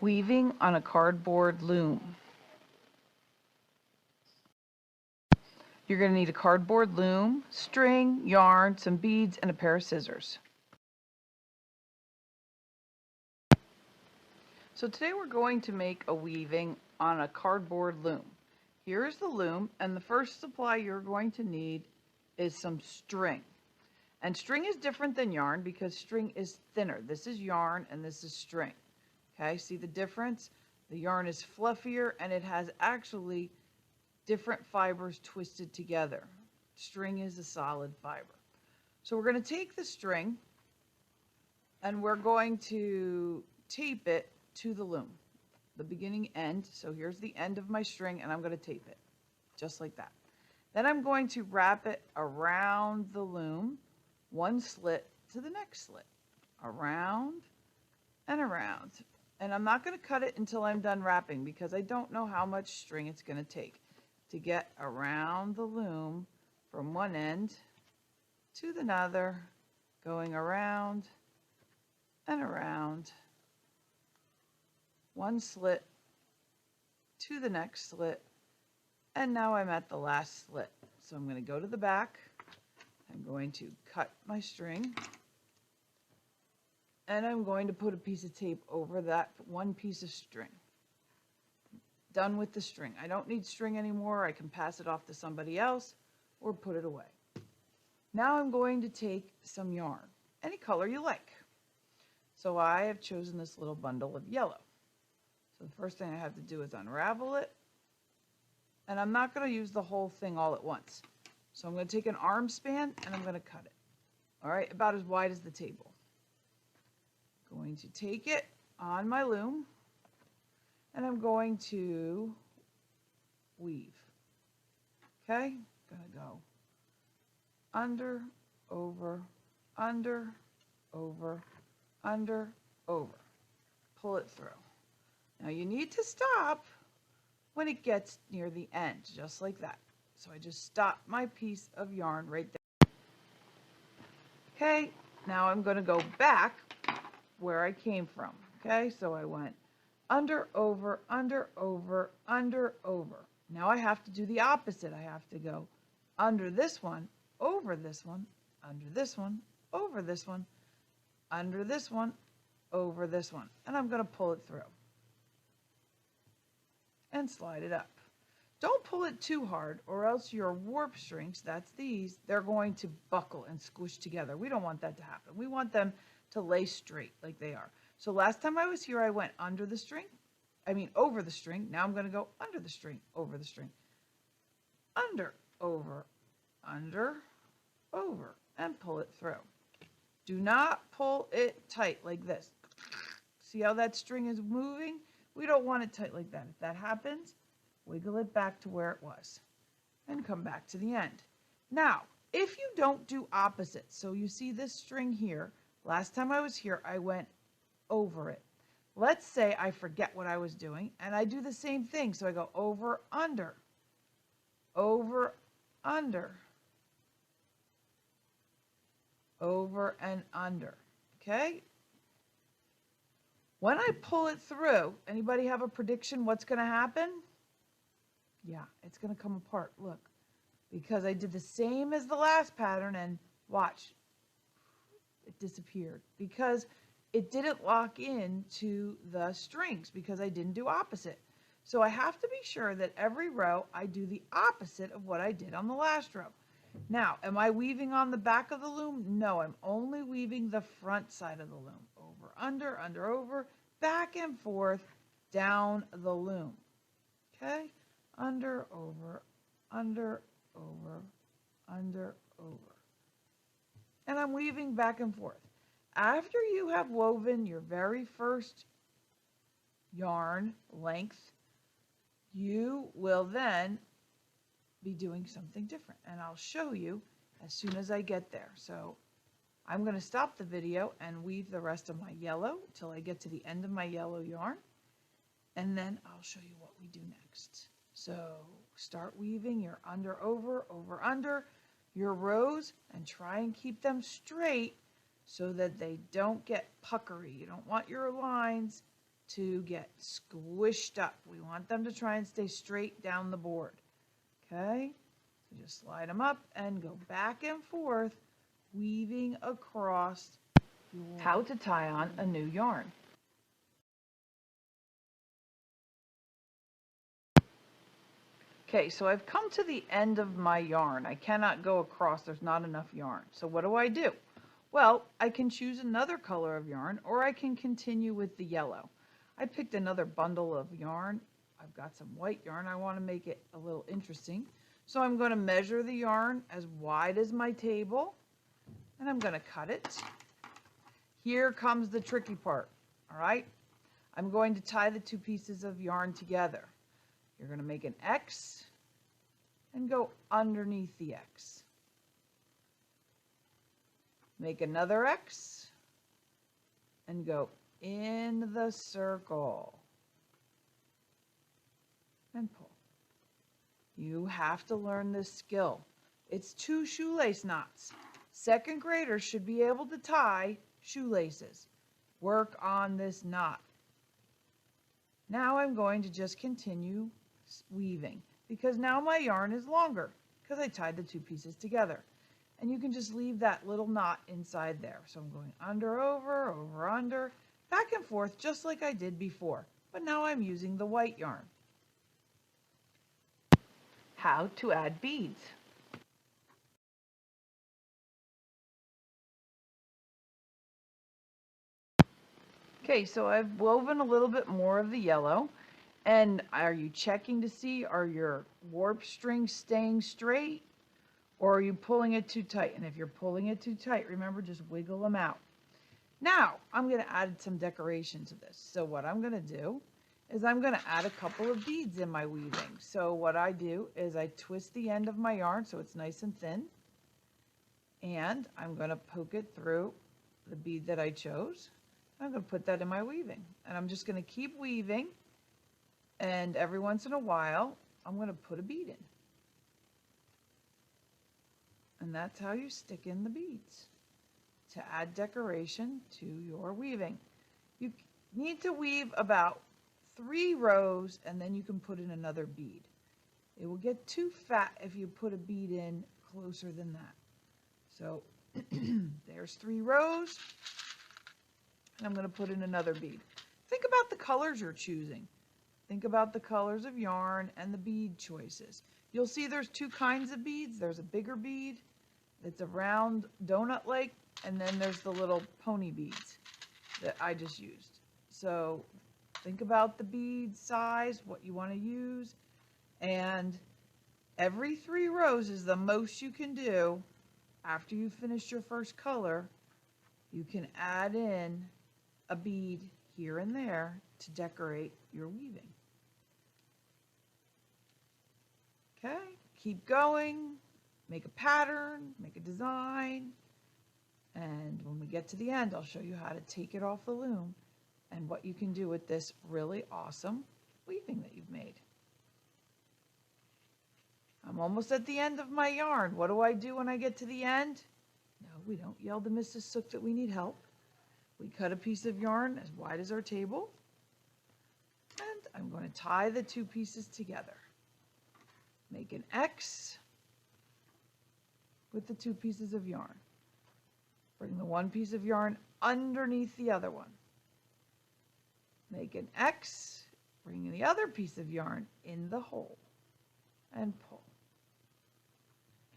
Weaving on a cardboard loom. You're going to need a cardboard loom, string, yarn, some beads, and a pair of scissors. So today we're going to make a weaving on a cardboard loom. Here's the loom, and the first supply you're going to need is some string. And string is different than yarn because string is thinner. This is yarn and this is string. Okay, see the difference? The yarn is fluffier and it has actually different fibers twisted together. String is a solid fiber. So we're going to take the string and we're going to tape it to the loom, the beginning end. So here's the end of my string and I'm going to tape it just like that. Then I'm going to wrap it around the loom, one slit to the next slit, around and around. And I'm not going to cut it until I'm done wrapping because I don't know how much string it's going to take to get around the loom from one end to the other, going around and around, one slit to the next slit, and now I'm at the last slit. So I'm going to go to the back, I'm going to cut my string, and I'm going to put a piece of tape over that one piece of string. Done with the string. I don't need string anymore. I can pass it off to somebody else or put it away. Now I'm going to take some yarn, any color you like. So I have chosen this little bundle of yellow. So the first thing I have to do is unravel it. And I'm not going to use the whole thing all at once. So I'm going to take an arm span and I'm going to cut it. All right, about as wide as the table. Going to take it on my loom and I'm going to weave. Okay, gonna go under, over, under, over, under, over. Pull it through. Now you need to stop when it gets near the end, just like that. So I just stop my piece of yarn right there. Okay, now I'm going to go back where I came from. Okay, so I went under, over, under, over, under, over. Now I have to do the opposite. I have to go under this one, over this one, under this one, over this one, under this one, over this one. And I'm going to pull it through and slide it up. Don't pull it too hard or else your warp strings, that's these, they're going to buckle and squish together. We don't want that to happen. We want them to lay straight like they are. So last time I was here, I went under the string. Over the string. Now I'm going to go under the string, over the string. Under, over, under, over, and pull it through. Do not pull it tight like this. See how that string is moving? We don't want it tight like that. If that happens, wiggle it back to where it was and come back to the end. Now, if you don't do opposite, so you see this string here, last time I was here, I went over it. Let's say I forget what I was doing and I do the same thing. So I go over, under, over, under, over and under. Okay? When I pull it through, anybody have a prediction what's going to happen? Yeah, it's going to come apart. Look, because I did the same as the last pattern and watch, it disappeared because it didn't lock in to the strings because I didn't do opposite. So I have to be sure that every row I do the opposite of what I did on the last row. Now, am I weaving on the back of the loom? No, I'm only weaving the front side of the loom. Over, under, over, back and forth, down the loom. Okay? Under, over, under, over, under, over. And I'm weaving back and forth. After you have woven your very first yarn length, you will then be doing something different. And I'll show you as soon as I get there. So I'm going to stop the video and weave the rest of my yellow till I get to the end of my yellow yarn. And then I'll show you what we do next. So start weaving your under, over, over, under your rows and try and keep them straight so that they don't get puckery. You don't want your lines to get squished up. We want them to try and stay straight down the board. Okay, so just slide them up and go back and forth, weaving across how to tie on a new yarn. Okay, so I've come to the end of my yarn. I cannot go across, there's not enough yarn. So what do? Well, I can choose another color of yarn, or I can continue with the yellow. I picked another bundle of yarn. I've got some white yarn. I want to make it a little interesting. So I'm going to measure the yarn as wide as my table, and I'm going to cut it. Here comes the tricky part, all right? I'm going to tie the two pieces of yarn together. You're going to make an X and go underneath the X. Make another X and go in the circle and pull. You have to learn this skill. It's 2 shoelace knots. Second graders should be able to tie shoelaces. Work on this knot. Now I'm going to just continue weaving because now my yarn is longer because I tied the two pieces together. And you can just leave that little knot inside there. So I'm going under, over, over, under, back and forth just like I did before. But now I'm using the white yarn. How to add beads. Okay, so I've woven a little bit more of the yellow. And are you checking to see, are your warp strings staying straight? Or are you pulling it too tight? And if you're pulling it too tight, remember, just wiggle them out. Now, I'm going to add some decoration to this. So what I'm going to do is I'm going to add a couple of beads in my weaving. So what I do is I twist the end of my yarn so it's nice and thin. And I'm going to poke it through the bead that I chose. I'm going to put that in my weaving. And I'm just going to keep weaving. And every once in a while, I'm going to put a bead in. And that's how you stick in the beads to add decoration to your weaving. You need to weave about 3 rows and then you can put in another bead. It will get too fat if you put a bead in closer than that. So there's 3 rows and I'm going to put in another bead. Think about the colors you're choosing. Think about the colors of yarn and the bead choices. You'll see there's 2 kinds of beads. There's a bigger bead. It's a round donut-like, and then there's the little pony beads that I just used. So think about the bead size, what you want to use, and every 3 rows is the most you can do. After you finish your first color, you can add in a bead here and there to decorate your weaving. Okay, keep going. Make a pattern, make a design, and when we get to the end, I'll show you how to take it off the loom and what you can do with this really awesome weaving that you've made. I'm almost at the end of my yarn. What do I do when I get to the end? No, we don't yell to Mrs. Sook that we need help. We cut a piece of yarn as wide as our table, and I'm going to tie the 2 pieces together. Make an X with the 2 pieces of yarn. Bring the 1 piece of yarn underneath the other one. Make an X, bring the other piece of yarn in the hole and pull.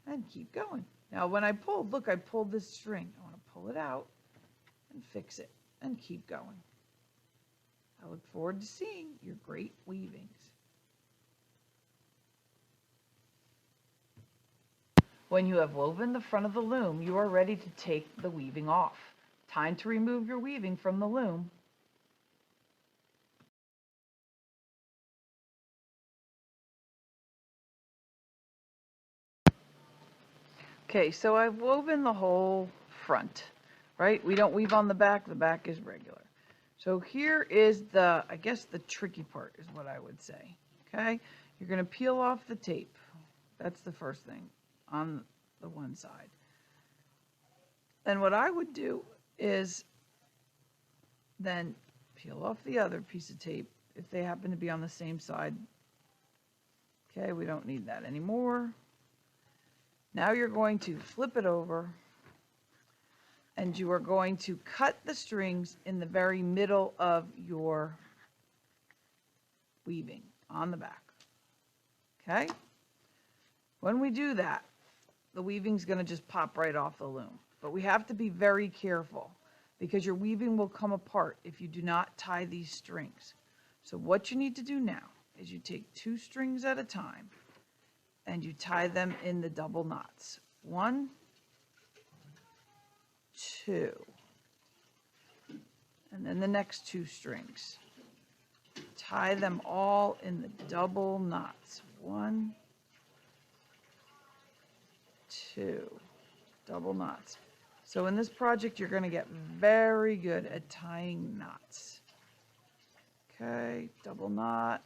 And keep going. Now when I pulled, look, I pulled this string. I want to pull it out and fix it and keep going. I look forward to seeing your great weavings. When you have woven the front of the loom, you are ready to take the weaving off. Time to remove your weaving from the loom. Okay, so I've woven the whole front, right? We don't weave on the back is regular. So here is the, I guess the tricky part is what I would say, okay? You're gonna peel off the tape. That's the first thing on the one side. And what I would do is then Peel off the other piece of tape if they happen to be on the same side. Okay, we don't need that anymore. Now you're going to flip it over and you are going to cut the strings in the very middle of your weaving on the back. Okay? When we do that, the weaving's going to just pop right off the loom. But we have to be very careful because your weaving will come apart if you do not tie these strings. So what you need to do now is you take 2 strings at a time and you tie them in the double knots. 1, 2, and then the next 2 strings. Tie them all in the double knots. 1, 2, double knots. So in this project, you're going to get very good at tying knots. Okay, double knot.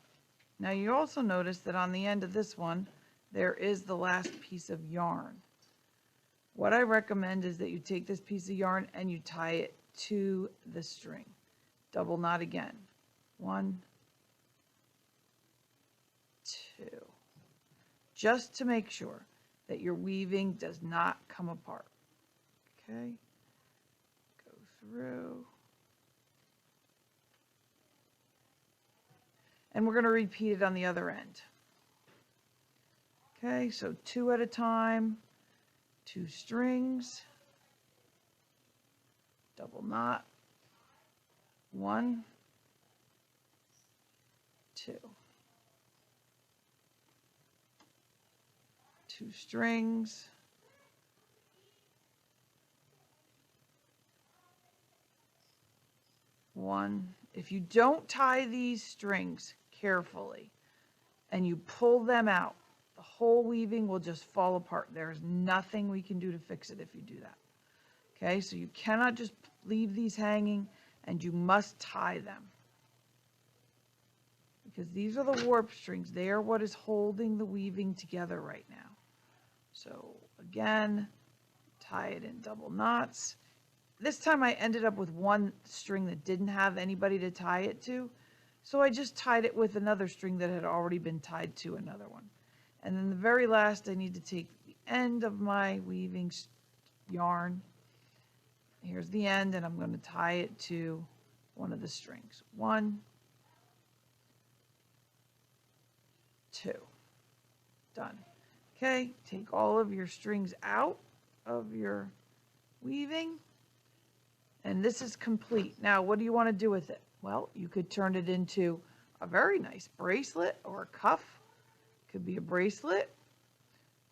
Now you also notice that on the end of this one, there is the last piece of yarn. What I recommend is that you take this piece of yarn and you tie it to the string. Double knot again. 1, 2. Just to make sure that your weaving does not come apart. Okay, go through. And we're going to repeat it on the other end. Okay, so 2 at a time, 2 strings, double knot, 1, 2. 2 strings, 1. If you don't tie these strings carefully and you pull them out, the whole weaving will just fall apart. There's nothing we can do to fix it if you do that. Okay, so you cannot just leave these hanging and you must tie them. Because these are the warp strings. They are what is holding the weaving together right now. So again, tie it in double knots. This time I ended up with 1 string that didn't have anybody to tie it to. So I just tied it with another string that had already been tied to another one. And then the very last, I need to take the end of my weaving yarn. Here's the end, and I'm going to tie it to one of the strings. 1, 2. Done. Okay, take all of your strings out of your weaving. And this is complete. Now, what do you want to do with it? Well, you could turn it into a very nice bracelet or a cuff. Could be a bracelet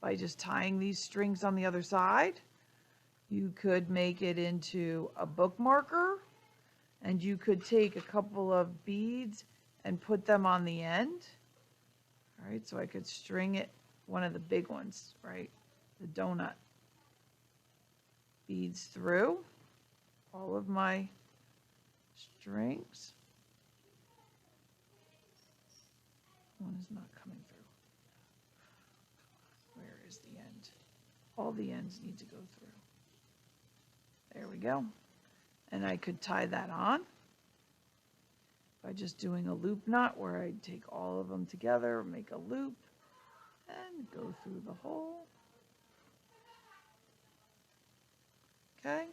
by just tying these strings on the other side. You could make it into a bookmarker, and you could take a couple of beads and put them on the end. All right, so I could string it, one of the big ones, right? The donut beads through all of my strings. One is not coming through. Where is the end? All the ends need to go through. There we go. And I could tie that on by just doing a loop knot where I take all of them together, make a loop, and go through the hole. Okay.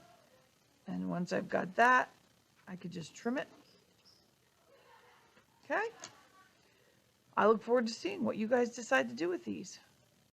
And once I've got that, I could just trim it. Okay. I look forward to seeing what you guys decide to do with these.